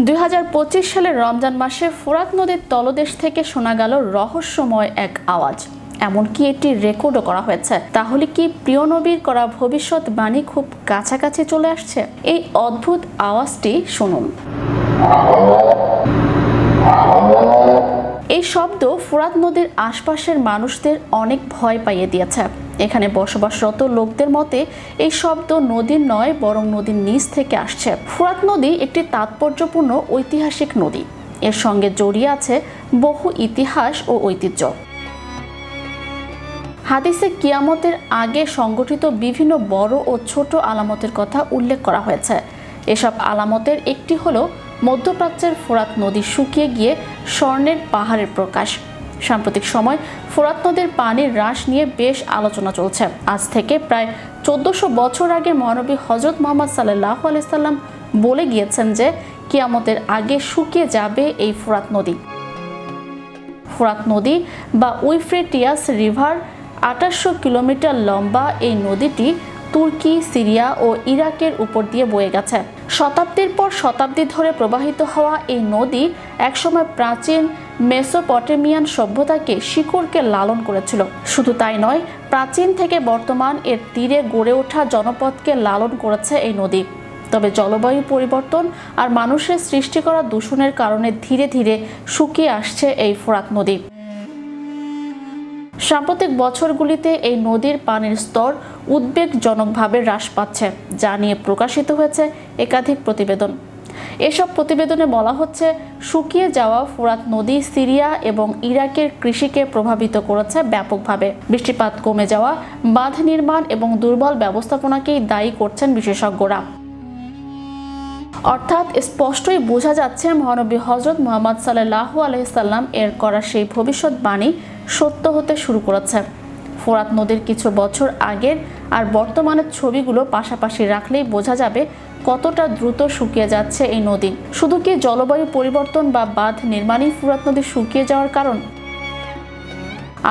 2025 সালের রমজান মাসে ফোরাত নদীর তলদেশ থেকে শোনা গেল রহস্যময় এক আওয়াজ। এমনকি এটি রেকর্ডও করা হয়েছে। তাহলে কি প্রিয় নবীর করা ভবিষ্যৎবাণী খুব কাছাকাছি চলে আসছে? এই অদ্ভুত আওয়াজটি শুনুন। এই শব্দ ফোরাত নদীর আশপাশের মানুষদের অনেক ভয় পাইয়ে দিয়েছে। এখানে বসবাসরত লোকদের মতে এই শব্দ নদীর নয়, বরং নদীর নিচ থেকে আসছে। ফোরাত নদী একটি তাৎপর্যপূর্ণ ঐতিহাসিক নদী। এর সঙ্গে জড়িয়ে আছে বহু ইতিহাস ও ঐতিহ্য। হাদিসে কিয়ামতের আগে সংগঠিত বিভিন্ন বড় ও ছোট আলামতের কথা উল্লেখ করা হয়েছে। এসব আলামতের একটি হলো মধ্যপ্রাচ্যের ফোরাত নদী শুকিয়ে গিয়ে স্বর্ণের পাহাড়ের প্রকাশ। সাম্প্রতিক সময় ফোরাত নদীর পানির হ্রাস নিয়ে বেশ আলোচনা চলছে। আজ থেকে প্রায় 1400 বছর আগে মহানবী হযরত মুহাম্মদ সাল্লাল্লাহু আলাইহি সাল্লাম বলে গিয়েছেন যে কিয়ামতের আগে শুকিয়ে যাবে এই ফোরাত নদী। ফোরাত নদী বা ইউফ্রেটিয়াস রিভার 2800 কিলোমিটার লম্বা। এই নদীটি তুর্কি, সিরিয়া ও ইরাকের উপর দিয়ে বয়ে গেছে। শতাব্দীর পর শতাব্দী ধরে প্রবাহিত হওয়া এই নদী একসময় প্রাচীন মেসোপটেমিয়ান সভ্যতাকে শিকড়কে লালন করেছিল। শুধু তাই নয়, প্রাচীন থেকে বর্তমান এর তীরে গড়ে ওঠা জনপদকে লালন করেছে এই নদী। তবে জলবায়ু পরিবর্তন আর মানুষের সৃষ্টি করা দূষণের কারণে ধীরে ধীরে শুকিয়ে আসছে এই ফোরাত নদী। সাম্প্রতিক বছরগুলিতে এই নদীর পানির স্তর উদ্বেগজনকভাবে হ্রাস পাচ্ছে, যা নিয়ে প্রকাশিত হয়েছে একাধিক প্রতিবেদন। এসব প্রতিবেদনে বলা হচ্ছে, শুকিয়ে যাওয়া ফোরাত নদী সিরিয়া এবং ইরাকের কৃষিকে প্রভাবিত করেছে ব্যাপকভাবে। বৃষ্টিপাত কমে যাওয়া, বাঁধ নির্মাণ এবং দুর্বল ব্যবস্থাপনাকেই দায়ী করছেন বিশেষজ্ঞরা। অর্থাৎ স্পষ্টই বোঝা যাচ্ছে মহানবী হযরত মুহাম্মদ সাল্লাল্লাহু আলাইহি সাল্লাম এর করা সেই ভবিষ্যৎবাণী সত্য হতে শুরু করেছে। ফোরাত নদীর কিছু বছর আগের আর বর্তমানের ছবিগুলো পাশাপাশি রাখলেই বোঝা যাবে কতটা দ্রুত শুকিয়ে যাচ্ছে এই নদী। শুধু কি জলবায়ু পরিবর্তন বা বাঁধ নির্মাণই ফোরাত নদী শুকিয়ে যাওয়ার কারণ?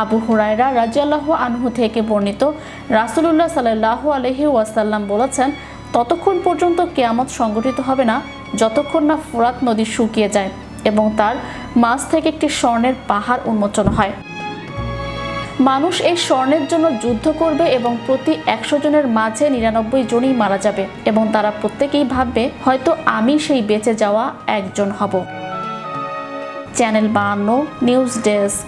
আবু হুরায়রা রাদিয়াল্লাহু আনহু থেকে বর্ণিত, রাসূলুল্লাহ সাল্লাল্লাহু আলাইহি ওয়াসাল্লাম বলেছেন, ততক্ষণ পর্যন্ত কিয়ামত সংঘটিত হবে না যতক্ষণ না ফোরাত নদী শুকিয়ে যায় এবং তার মাঝ থেকে একটি স্বর্ণের পাহাড় উন্মোচন হয়। মানুষ এই স্বর্ণের জন্য যুদ্ধ করবে এবং প্রতি 100 জনের মাঝে 99 জনই মারা যাবে এবং তারা প্রত্যেকেই ভাববে, হয়তো আমি সেই বেঁচে যাওয়া একজন হব। Channel 52 news desk.